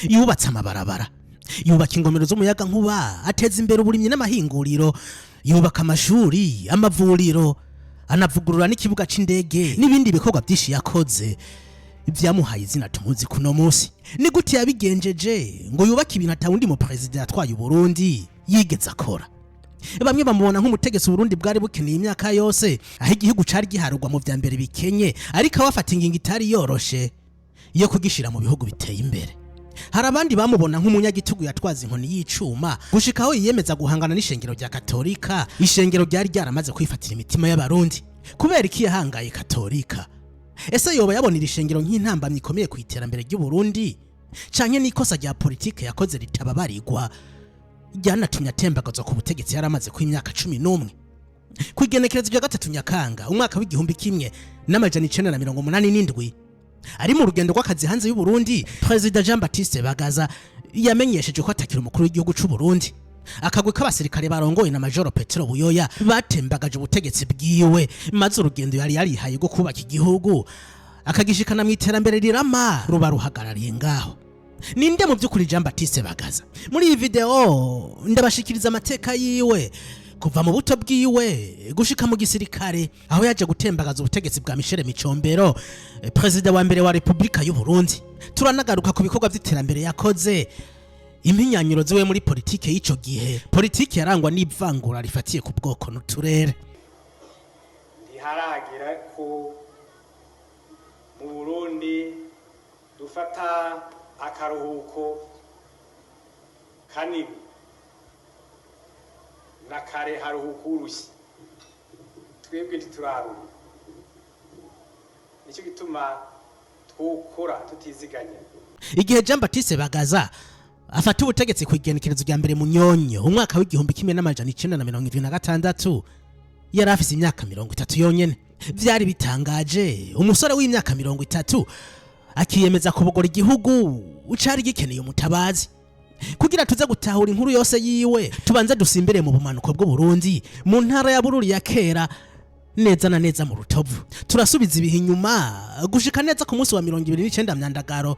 yubatse amabarabara, yubaka ingomero z'umuyaga nkuba, ateza imbere uburimyi n'amahinguriro, yubaka amashuri, amavuriro, anavugurura n'ikibuga c'indege n'ibindi bikorwa byinshi yakoze byamuhaye izina tumuzi kuno munsi. Ni gute yabigenjeje ngo yubake ibintu atawundi mu president yatwaye Burundi yigeze akora? Bamwe bamubona nk'umutegetsi Burundi bwari bukeneye imyaka yose, aho igihugu cari giharugwa mu vya mbere bikenye, ariko abafata ingingo itari yoroshe yo kugishira mu bihugu biteye imbere. Hari abandi bamubona nk'umunyagitugu yatwaza inkoni y'icuma gushikaho yiyemeza guhangana n'ishengero rya Katolika, ishengero ryari ryaramaze kwifatira imitima y'abarundi. Kubera iki yahangaye Katolika? Ese yoba yabonira ishengero nk'intambamyi ikomeye ku iterambere ry'u Burundi, canke n'ikosa rya politike yakoze ritababarirwa ryanatumye atembagazwa ku butegetsi yaramaze ku imyaka 11? Kwigenekerezo rya 3 Nyakanga umwaka w'igihumbi kimwe n'amajana 1987 ari mu rugendo rw'akazi hanze y'u Burundi, President Jean Baptiste Bagaza yamenyesheje ko atakira umukuru w'igihugu c'u Burundi. Akagwe k'abasirikare barongoye na Major Petro Buyoya batembagaje ubutegetsi bwiwe, maze urugendo yari yarihaye go kubaka igihugu akagishikana mu iterambere rirama ruba ruhagarariye ngaho. Ninde mu by'ukuri Jean Baptiste Bagaza? Muri iyi video ndabashikiriza amateka yiwe kuva mu buto bwiwe gushika mu gisirikare, aho yaje gutembagaza ubutegetsi bwa Michel Micombero, president wa mbere wa Republika y'u Burundi. Turanagaruka ku bikorwa by'iterambere yakoze, impinyanyiro ziwe muri politike y'ico gihe, politike yarangwa n'ivangura rifatiye ku bwoko n'uturere. Ndiharagira ko mu Burundi dufata akaruhuko kanini na kare haruhuko urushyi, twebwe ntituraruha. Nicyo gituma twokora tutiziganya. Igihe Jean Baptiste Bagaza afata ubutegetsi ku igenekerezo rya mbere mu Nyonyo umwaka w'igihumbi kimwe n'amajana 1976, yari afise imyaka 30 yonyene. Vyari bitangaje umusore w'imyaka 30 akiyemeza kubogora igihugu ucari gikeneye umutabazi. Kugira tuze gutahura inkuru yose yiwe, tubanze dusimbere mu bumanuko bw'u Burundi, mu ntara ya Bururi ya kera, neza na neza mu Rutovu. Turasubiza ibihe inyuma gushika neza ku munsi wa 29 Myandagaro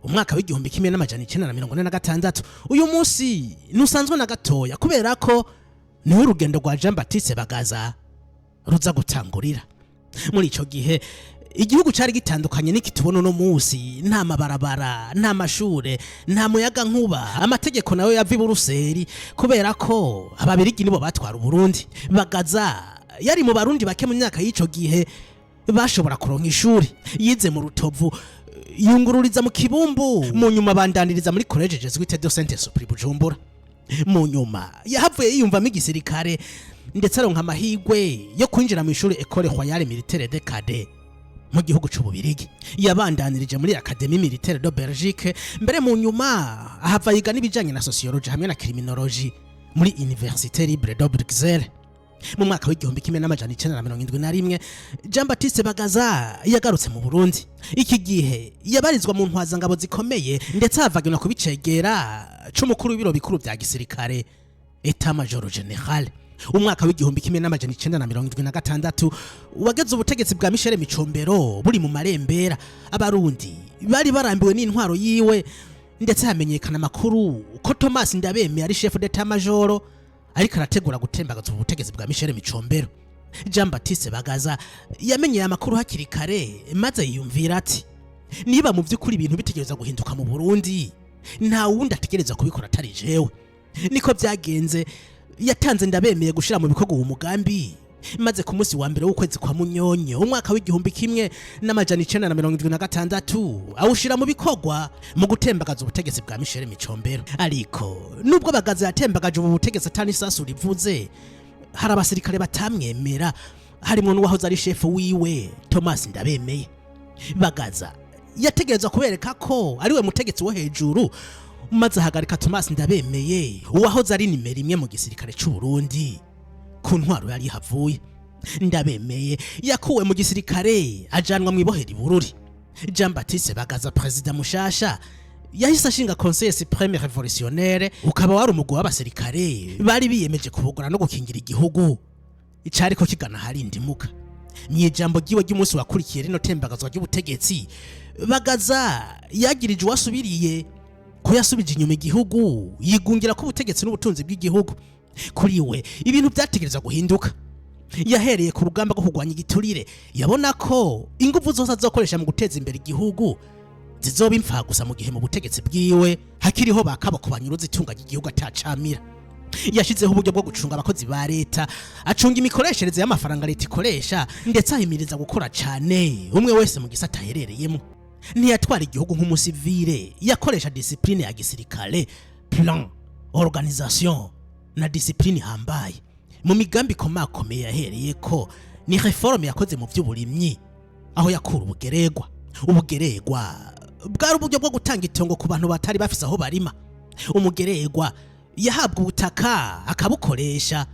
umwaka w'igihumbi kimwe n'amajana 1946. Uyu munsi nusanzwe na gatoya kubera ko ni urugendo rwa Jean Baptiste Bagaza ruza gutangurira. Muri ico gihe igihugu cari gitandukanye n'ikitubona no munsi, nta mabarabara, nta mashure, nta muyaga nkuba, amategeko nayo yavi Buruseli kubera ko ababirigi nibo batwara Burundi. Bagaza yari mu barundi bake mu myaka y'ico gihe bashobora kuronka ishuri. Yize mu Rutovu, yungururiza mu Kibumbu, mu nyuma bandaniriza muri College Jesuite de Saint-Esprit Bujumbura. Mu nyuma yahavuye yiyumvamo igisirikare, ndetse aronka amahigwe yo kwinjira mu ishuri École Royale Militaire de Cadet mu gihugu c'Ububirigi. Yabandanirije muri Académie Militaire de Belgique, mbere mu nyuma ahava yiga n'ibijanye na sociologie hamwe na criminologie muri Université Libre de Bruxelles. Mu mwaka w'igihumbi kimwe n'amajana 1971 Jean Baptiste Bagaza yagarutse mu Burundi. Iki gihe yabarizwa mu ntwazangabo zikomeye, ndetse havagina kubicegera c'umukuru w'ibiro bikuru bya gisirikare État Major General. Umwaka w'igihumbi kimwe n'amajana 1976 wageze ubutegetsi bwa Michel Micombero buri mu marembera. Abarundi bari barambiwe n'intwaro yiwe, ndetse hamenyekana amakuru ko Thomas Ndabeme ari chef d'État Major ariko arategura gutembagaza ubutegetsi bwa Michel Micombero. Jean Baptiste Bagaza yamenyeye amakuru hakiri kare, maze yiyumvira ati niba mu by'ukuri ibintu bitegereza guhinduka mu Burundi, nta wundi ategereza kubikora atari jewe. Niko byagenze, yatanze Ndabemeye gushira mu bikorwa uwo mugambi, maze ku munsi wa mbere w'ukwezi kwa Munyonyo umwaka w'igihumbi kimwe n'amajana 1976 awushira mu bikorwa mu gutembagaza ubutegetsi bwa Michel Micombero. Ariko nubwo Bagaza yatembagaje ubu butegetsi atani sasu rivuze, hari abasirikare batamwemera, harimo n'uwahoze ari chef wiwe Thomas Ndabemeye. Bagaza yategereza kubereka ko ari we mutegetsi wo hejuru, maze ahagarika Thomas Ndabemeye uwahoze ari nimero 1 mu gisirikare c'u Burundi ku ntwaro yari havuye. Ndabemeye yakuwe mu gisirikare ajanwa mu ibohero Bururi. Jean Baptiste Bagaza president mushasha yahise ashinga Conseil Suprême Révolutionnaire, ukaba wari umugwi w'abasirikare bari biyemeje kubugura no gukingira igihugu icariko kigana harindimuka. Ni ijambo giwe ry'umunsi wakurikiye rino tembagazwa ry'ubutegetsi, Bagaza yagirije wasubiriye ko yasubije inyuma igihugu yigungira ko ubutegetsi n'ubutunzi bw'igihugu. Kuri we ibintu byategereza guhinduka. Yahereye ku rugamba rwo kurwanya igiturire, yabona ko ingufu zose azokoresha mu guteza imbere igihugu zizoba impfa gusa mu gihe mu butegetsi bwiwe hakiriho bakaba kubanyuruza itunga ry'igihugu atacamira. Yashizeho uburyo bwo gucunga abakozi ba leta, acunga imikoreshereze y'amafaranga leta ikoresha, ndetse ahimiriza gukora cyane umwe wese mu gisata aherereyemo. Ntiyatwara igihugu nk'umusivile, yakoresha discipline ya gisirikare, plan, organisation na discipline hambaye. Mu migambi komakomeye yahereye ko ni reforme yakoze mu by'uburimyi, aho yakura ubugeregwa. Ubugeregwa bwari uburyo bwo gutanga itongo ku bantu batari bafise aho barima. Umugeregwa yahabwa ubutaka akabukoresha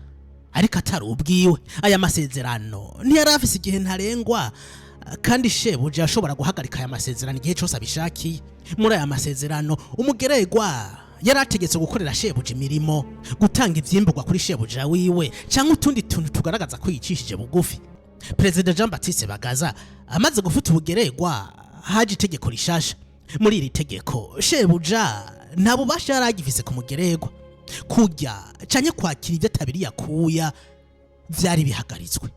ariko atari ubwiwe. Aya masezerano ntiyari afise igihe ntarengwa, kandi shebuja yashobora guhagarika aya masezerano igihe cyose abishakiye. Muri aya masezerano umugeregwa yarategetse gukorera shebuja imirimo, gutanga ivyimburwa kuri shebuja wiwe cyangwa utundi tuntu tugaragaza ko yicishije bugufi. President Jean Baptiste Bagaza amaze gufuta ubugeregwa, haje itegeko rishasha. Muri iri tegeko shebuja nta bubasha yaragifise ku mugeregwa. Kurya canke kwakira ibyo atabiri yakuya vyari bihagaritswe.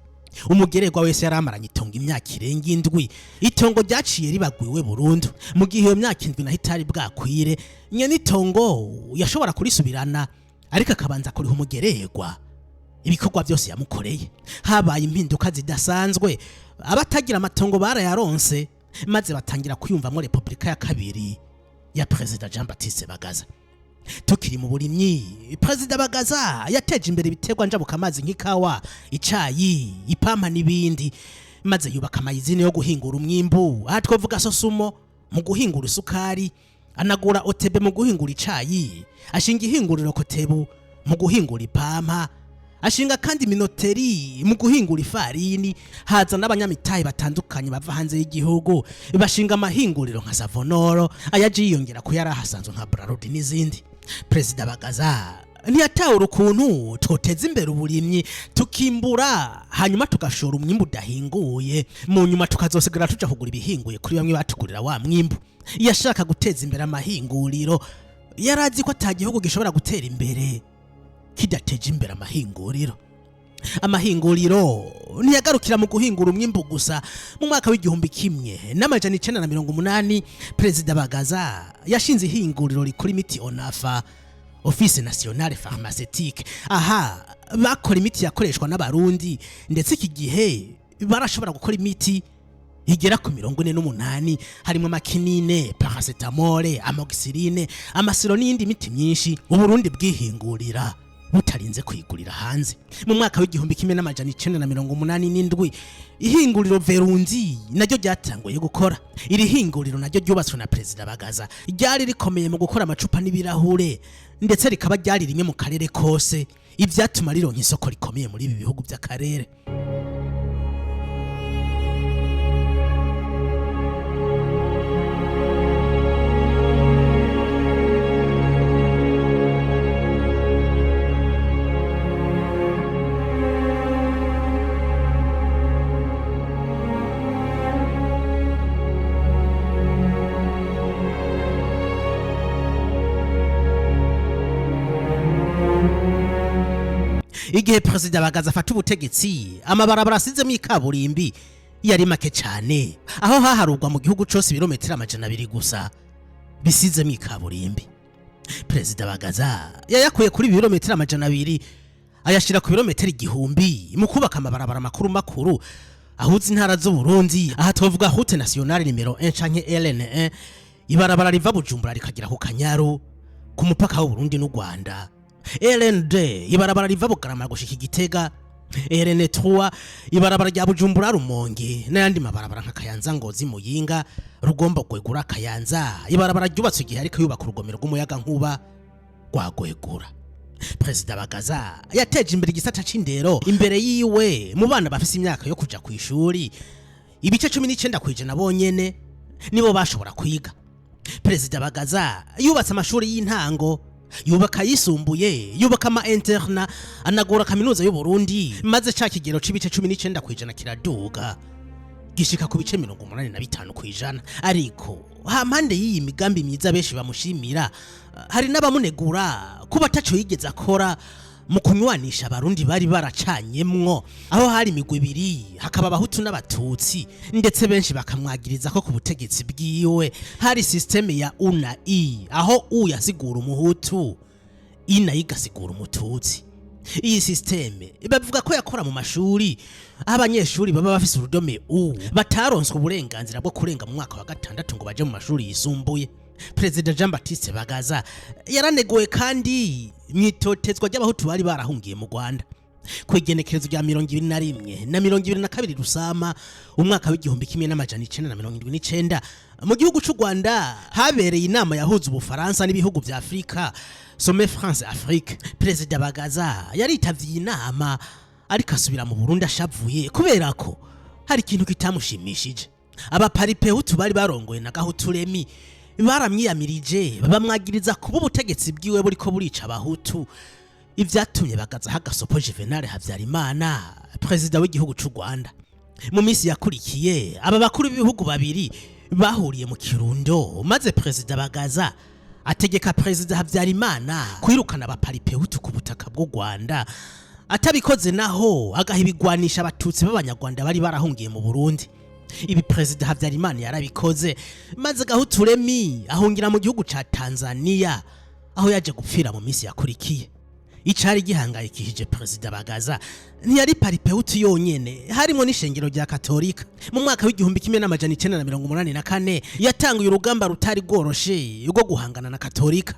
Umugeregwa wese yaramaranye itongo imyaka irenga 7, itongo ryaciye ribagwiwe burundu. Mu gihe iyo myaka 7 naho itari bwakwire, nyene itongo yashobora kurisubirana, ariko akabanza kuriha umugeregwa ibikorwa byose yamukoreye. Habaye impinduka zidasanzwe, abatagira amatongo barayaronse, maze batangira kwiyumvamo Republika ya kabiri ya President Jean Baptiste Bagaza. Tukiri mu burimyi, President Bagaza yateje imbere ibiterwa njabuka amazi nk'ikawa, icayi, ipampa n'ibindi, maze yubaka amayizine yo guhingura umwimbu, aha twavuga Sosumo mu guhingura isukari, anagura Otebe mu guhingura icayi, ashinga ihinguriro Kotebu mu guhingura ipampa, ashinga kandi Minoteri mu guhingura ifarini. Haza n'abanyamitahe batandukanye bava hanze y'igihugu bashinga amahinguriro nka Savonoro, ayaje yiyongera ko yarahasanzwe nka Brarudi n'izindi. President Bagaza ntiyatawura ukuntu twoteza imbere uburimyi, tukimbura hanyuma tugashora umwimbu udahinguye, mu nyuma tukazosigara tuja kugura ibihinguye kuri bamwe batugurira wa mwimbu. Yashaka guteza imbere amahinguriro, yarazi ko atagihugu gishobora gutera imbere kidateje imbere amahinguriro. Amahinguriro ntiyagarukira mu guhingura umwimbu gusa. Mu mwaka w'1980 President Bagaza yashinze ihinguriro rikora imiti Onafa, Office Nationale Pharmaceutique. Aha bakora imiti yakoreshwa n'abarundi, ndetse iki gihe barashobora gukora imiti igera ku 48, harimo amakinine, paracetamol, amoxicilline, amasiro n'indi miti myinshi uburundi bwihingurira butarinze kwigurira hanze. Mu mwaka w'1987 ihinguriro Verunzi naryo ryatanguye gukora. Iri hinguriro naryo ryubatswe na President Bagaza, ryari rikomeye mu gukora amacupa n'ibirahure, ndetse rikaba ryari rimwe mu karere kose, ivyatuma rironka isoko rikomeye muri ibi bihugu by'akarere. Igihe President Bagaza afata ubutegetsi, amabarabara asizemo ikaburimbi yari make cyane, aho haharugwa mu gihugu cyose ibirometero 200 gusa bisizemo ikaburimbi. President Bagaza yayakuye kuri ibirometero 200 ayashira ku birometero 1000 mu kubaka amabarabara makuru ahuza intara z'u Burundi. Aha twavuga route nationale numero 1 canke LN1, ibarabara riva Bujumbura rikagira ku Kanyaru ku mupaka w'u Burundi n'u Rwanda. LND ibarabara riva Bugarama gushika Igitega. LN3 ibarabara rya Bujumbura Rumonge n'ayandi mabarabara nka Kayanza Ngozi Muyinga Rugombo Gwegura Kayanza. Ibarabara ryubatswe igihe ariko yubaka urugomero rw'umuyaga nkuba rwa Gwegura. President Bagaza yateje imbere igisata c'indero. Imbere yiwe mu bana bafise imyaka yo kuja ku ishuri, ibice 19% bonyene nibo bashobora kwiga. President Bagaza yubatse amashuri y'intango, yubaka yisumbuye, yubaka ama interna, anagora kaminuza y'u Burundi, maze ca kigero c'ibice 19% kiraduga gishika ku bice 85%. Ariko hampande y'iyi migambi myiza benshi bamushimira, hari n'abamunegura kuba ataco yigeze akora mu kunywanisha abarundi bari baracanyemwo, aho hari imigwi ibiri, hakaba abahutu n'abatutsi, ndetse benshi bakamwagiriza ko ku butegetsi bwiwe hari systeme ya U na I, aho U yasigura umuhutu, I nayo igasigura umututsi. Iyi systeme bavuga ko yakora mu mashuri aho abanyeshuri baba bafise urudome U bataronswe uburenganzira bwo kurenga mu mwaka wa gatandatu ngo baje mu mashuri yisumbuye. President Jean Baptiste Bagaza yaranegowe kandi mwitotezwa ry'abahutu bari barahungiye mu Rwanda. Kwigenekerezo rya 21 na 22 Rusama umwaka w'igihumbi 1979 mu gihugu cy'u Rwanda habereye inama yahuza Ubufaransa n'ibihugu vya Afrika, Sommet France Afrique. President Bagaza yaritavye inama ariko asubira mu Burundi ashavuye kubera ko hari ikintu kitamushimishije. Abaparipehutu bari barongoye na Gahutu Remy baramwiyamirije bamwagiriza kuba ubutegetsi bwiwe buriko burica abahutu, ivyatumye Bagaza hagasopo Juvenal Habyarimana, president w'igihugu cy'u Rwanda. Mu minsi yakurikiye aba bakuru b'ibihugu babiri bahuriye mu Kirundo, maze President Bagaza ategeka President Habyarimana kwirukana abaparipehutu ku butaka bw'u Rwanda, atabikoze naho agahibigwanisha abatutsi b'abanyarwanda bari barahungiye mu Burundi. Ibi President Habyarimana yarabikoze, maze Gahutu Remy ahungira mu gihugu ca Tanzania, aho yaje gupfira mu minsi yakurikiye. Icari gihangayikishije President Bagaza ntiyari paripehutu yonyene, harimo n'ishengero rya Katolika. Mu mwaka w'igihumbi 1984 yatanguye urugamba rutari rworoshe rwo guhangana na Katolika.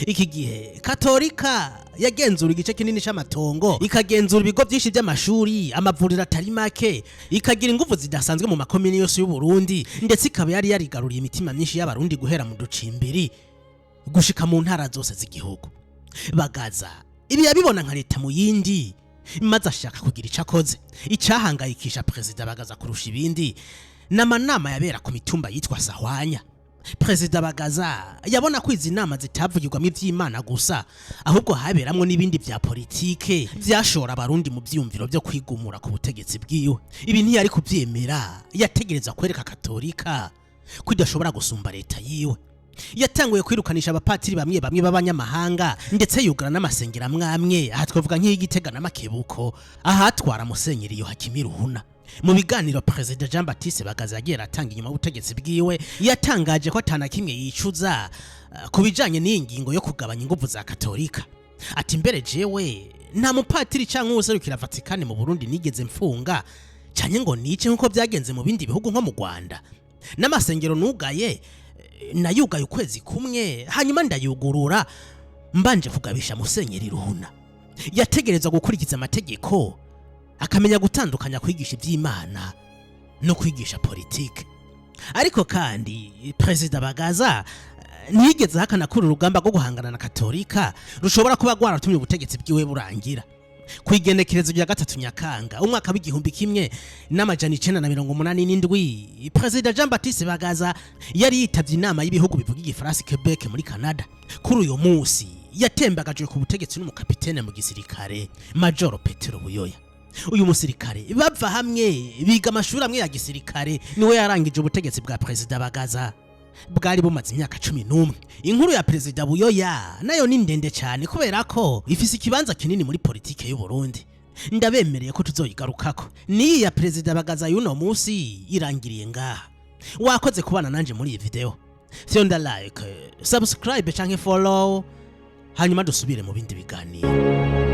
Iki gihe Katolika yagenzura igice kinini c'amatongo, ikagenzura ibigo byinshi by'amashuri, amavuriro atari make, ikagira ingufu zidasanzwe mu makomini yose y'u Burundi, ndetse ikaba yari yarigaruriye imitima myinshi y'abarundi guhera mu ducimbiri gushika mu ntara zose z'igihugu. Bagaza ibi yabibona nka leta mu yindi, maze ashaka kugira icakoze. Icahangayikisha President Bagaza kurusha ibindi n'amanama yabera ku mitumba yitwa Sahwanya. President Bagaza yabona ko izi nama zitavugirwamo ivy'Imana gusa, ahubwo haberamwo n'ibindi vya politike vyashora abarundi mu vyumviro byo kwigumura ku butegetsi bwiwe. Ibi ntiyari kuvyemera, yategereza kwereka Katolika ko idashobora gusumba leta yiwe. Yatanguye kwirukanisha abapatiri bamwe b'abanyamahanga, ndetse yugana n'amasengero amwe, aha twavuga nk'Igitega na Makebuko, ahatwara Musenyeri Yohakimi Ruhuna. Mu biganiro President Jean Baptiste Bagaza yagiye atanga inyuma y'ubutegetsi bwiwe, yatangaje ko atana kimwe yicuza kubijanye n'ingingo yo kugabanya ingufu za Katolika. Ati mbere jewe nta mupatiri canke userukira Vatican mu Burundi nigeze mfunga cyane ngo nice nkuko byagenze mu bindi bihugu nko mu Rwanda. N'amasengero nugaye nayugaye ukwezi kumwe, hanyuma ndayugurura mbanje kugabisha Musenyeri Ruhuna. Yategereza gukurikiza amategeko, akamenya gutandukanya kwigisha iby'Imana no kwigisha politike. Ariko kandi President Bagaza nigeze hakana kuri urugamba rwo guhangana na Katolika rushobora kuba gwaratumye ubutegetsi bwiwe burangira. Kwigenekerezo rya 3 Nyakanga umwaka w'igihumbi 1987 President Jean Baptiste Bagaza yari yitavye inama y'ibihugu bivuga igifaransa Quebec muri Canada. Kuri uyo munsi yatembagajwe ku butegetsi n'umukapitene mu gisirikare Major Petero Buyoya. Uyu musirikare bava hamwe biga amashuri amwe ya gisirikare, niwe yarangije ubutegetsi bwa President Bagaza bwari bumaze imyaka 11. Inkuru ya President Buyoya nayo ni ndende cyane kubera ko ifise ikibanza kinini muri politike y'u Burundi. Ndabemereye ko tuzoyigarukako. Ni ya President Bagaza y'uno munsi irangiriye ngaha. Wakoze kubana nanje muri iyi video. Fyonda like, subscribe canke follow, hanyuma dusubire mu bindi biganiro.